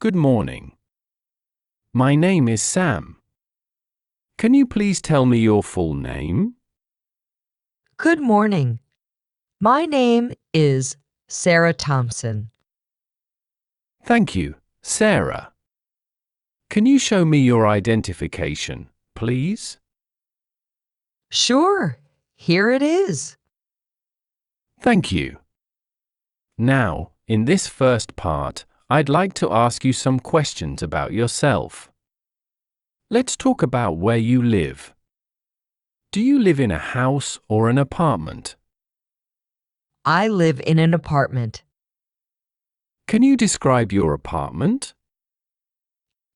Good morning. My name is Sam. Can you please tell me your full name? Good morning. My name is Sarah Thompson. Thank you, Sarah. Can you show me your identification, please? Sure, here it is. Thank you. Now, in this first part, I'd like to ask you some questions about yourself. Let's talk about where you live. Do you live in a house or an apartment? I live in an apartment. Can you describe your apartment?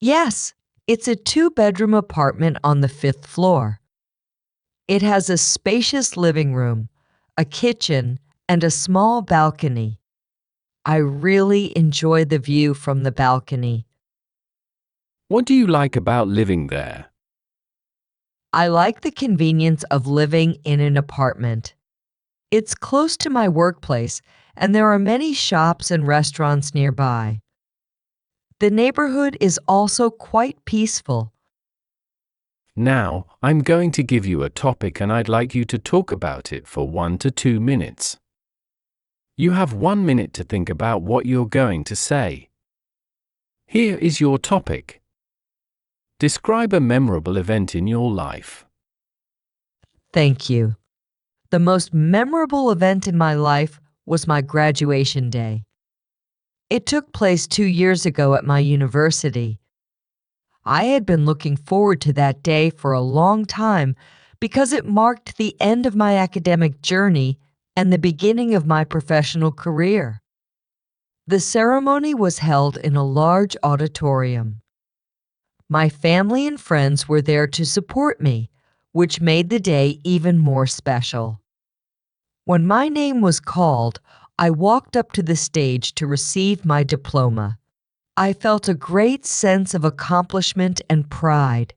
Yes, it's a two-bedroom apartment on the 5th floor. It has a spacious living room, a kitchen, and a small balcony. I really enjoy the view from the balcony. What do you like about living there? I like the convenience of living in an apartment. It's close to my workplace, and there are many shops and restaurants nearby. The neighborhood is also quite peaceful. Now, I'm going to give you a topic and I'd like you to talk about it for 1 to 2 minutes. You have 1 minute to think about what you're going to say. Here is your topic. Describe a memorable event in your life. Thank you. The most memorable event in my life was my graduation day. It took place 2 years ago at my university. I had been looking forward to that day for a long time because it marked the end of my academic journey and the beginning of my professional career. The ceremony was held in a large auditorium. My family and friends were there to support me, which made the day even more special. When my name was called, I walked up to the stage to receive my diploma. I felt a great sense of accomplishment and pride.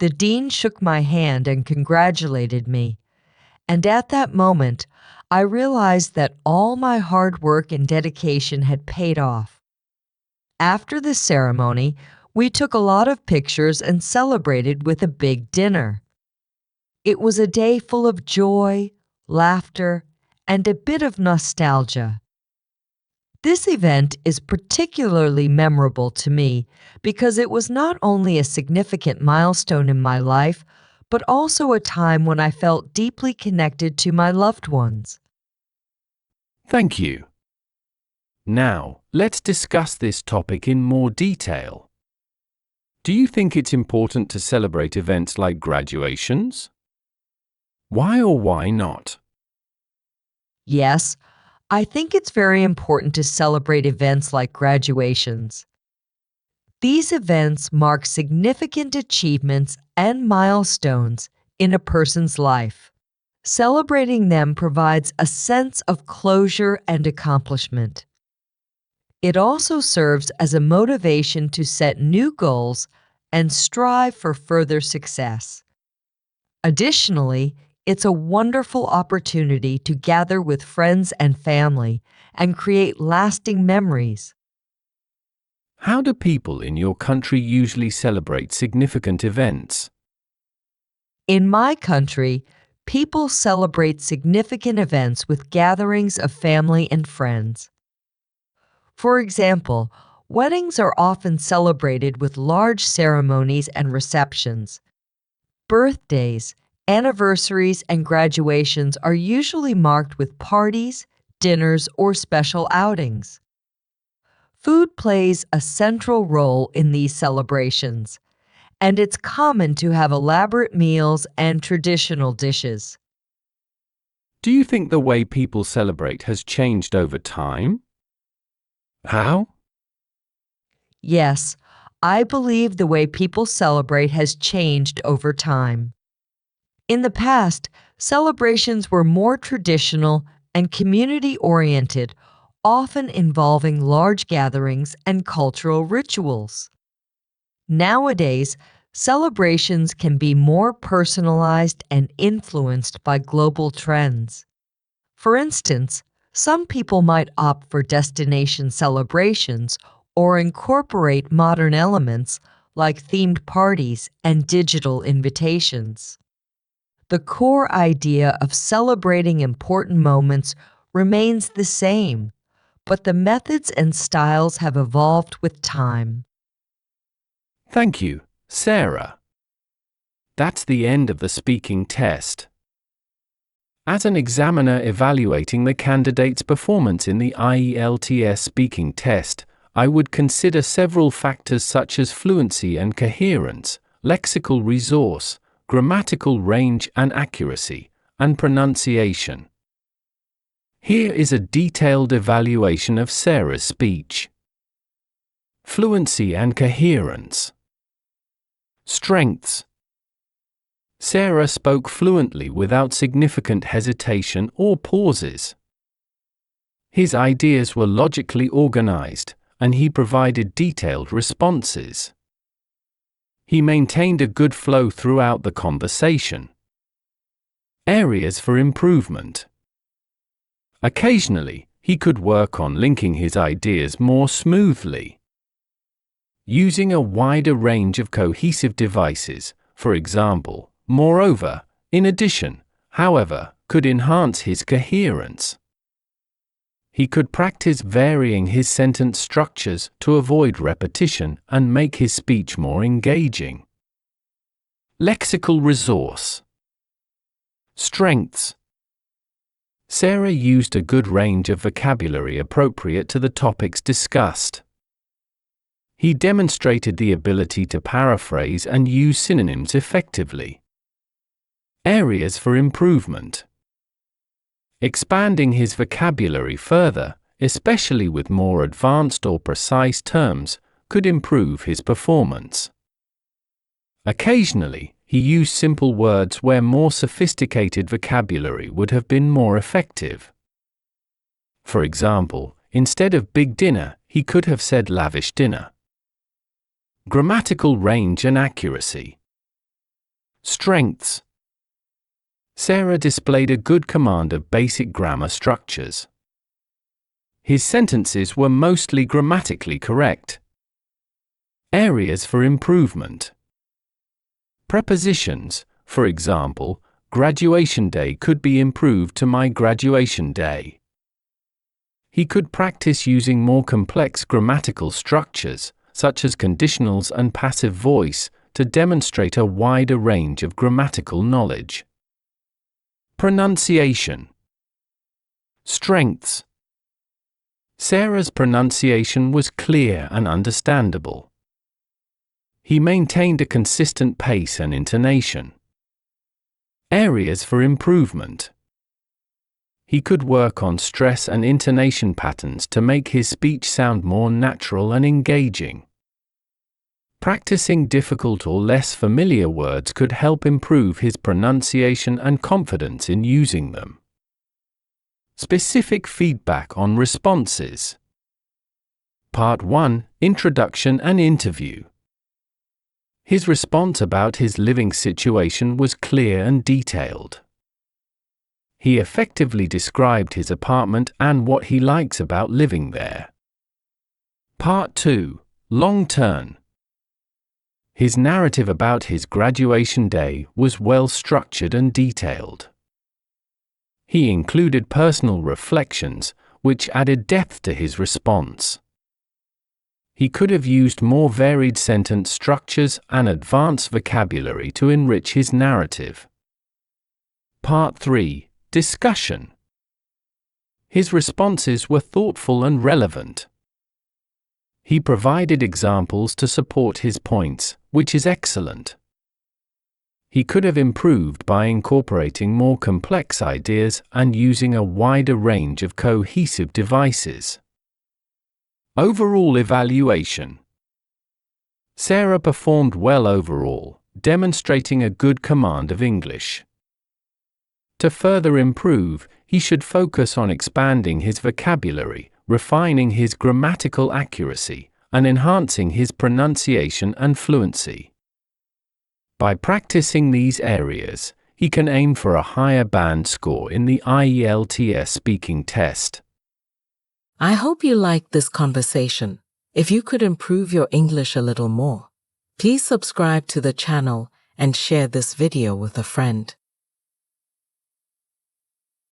The dean shook my hand and congratulated me, and at that moment, I realized that all my hard work and dedication had paid off. After the ceremony, we took a lot of pictures and celebrated with a big dinner. It was a day full of joy, laughter, and a bit of nostalgia. This event is particularly memorable to me because it was not only a significant milestone in my life, but also a time when I felt deeply connected to my loved ones. Thank you. Now, let's discuss this topic in more detail. Do you think it's important to celebrate events like graduations? Why or why not? Yes, I think it's very important to celebrate events like graduations. These events mark significant achievements and milestones in a person's life. Celebrating them provides a sense of closure and accomplishment. It also serves as a motivation to set new goals and strive for further success. Additionally, it's a wonderful opportunity to gather with friends and family and create lasting memories. How do people in your country usually celebrate significant events? In my country, people celebrate significant events with gatherings of family and friends. For example, weddings are often celebrated with large ceremonies and receptions. Birthdays, anniversaries, and graduations are usually marked with parties, dinners, or special outings. Food plays a central role in these celebrations, and it's common to have elaborate meals and traditional dishes. Do you think the way people celebrate has changed over time? How? Yes, I believe the way people celebrate has changed over time. In the past, celebrations were more traditional and community-oriented, often involving large gatherings and cultural rituals. Nowadays, celebrations can be more personalized and influenced by global trends. For instance, some people might opt for destination celebrations or incorporate modern elements like themed parties and digital invitations. The core idea of celebrating important moments remains the same, but the methods and styles have evolved with time. Thank you, Sarah. That's the end of the speaking test. As an examiner evaluating the candidate's performance in the IELTS speaking test, I would consider several factors such as fluency and coherence, lexical resource, grammatical range and accuracy, and pronunciation. Here is a detailed evaluation of Sarah's speech. Fluency and coherence. Strengths. Sarah spoke fluently without significant hesitation or pauses. His ideas were logically organized, and he provided detailed responses. He maintained a good flow throughout the conversation. Areas for improvement. Occasionally, he could work on linking his ideas more smoothly. Using a wider range of cohesive devices, for example, moreover, in addition, however, could enhance his coherence. He could practice varying his sentence structures to avoid repetition and make his speech more engaging. Lexical resource. Strengths. Sarah used a good range of vocabulary appropriate to the topics discussed. He demonstrated the ability to paraphrase and use synonyms effectively. Areas for improvement. Expanding his vocabulary further, especially with more advanced or precise terms, could improve his performance. Occasionally, he used simple words where more sophisticated vocabulary would have been more effective. For example, instead of big dinner, he could have said lavish dinner. Grammatical range and accuracy. Strengths. Sarah displayed a good command of basic grammar structures. His sentences were mostly grammatically correct. Areas for improvement. Prepositions, for example, graduation day could be improved to my graduation day. He could practice using more complex grammatical structures, such as conditionals and passive voice, to demonstrate a wider range of grammatical knowledge. Pronunciation. Strengths. Sarah's pronunciation was clear and understandable. He maintained a consistent pace and intonation. Areas for improvement. He could work on stress and intonation patterns to make his speech sound more natural and engaging. Practicing difficult or less familiar words could help improve his pronunciation and confidence in using them. Specific feedback on responses. Part 1: Introduction and Interview. His response about his living situation was clear and detailed. He effectively described his apartment and what he likes about living there. Part 2: Long Turn. His narrative about his graduation day was well structured and detailed. He included personal reflections, which added depth to his response. He could have used more varied sentence structures and advanced vocabulary to enrich his narrative. Part 3: Discussion. His responses were thoughtful and relevant. He provided examples to support his points, which is excellent. He could have improved by incorporating more complex ideas and using a wider range of cohesive devices. Overall evaluation. Sarah performed well overall, demonstrating a good command of English. To further improve, he should focus on expanding his vocabulary, refining his grammatical accuracy, and enhancing his pronunciation and fluency. By practicing these areas, he can aim for a higher band score in the IELTS speaking test. I hope you liked this conversation. If you could improve your English a little more, please subscribe to the channel and share this video with a friend.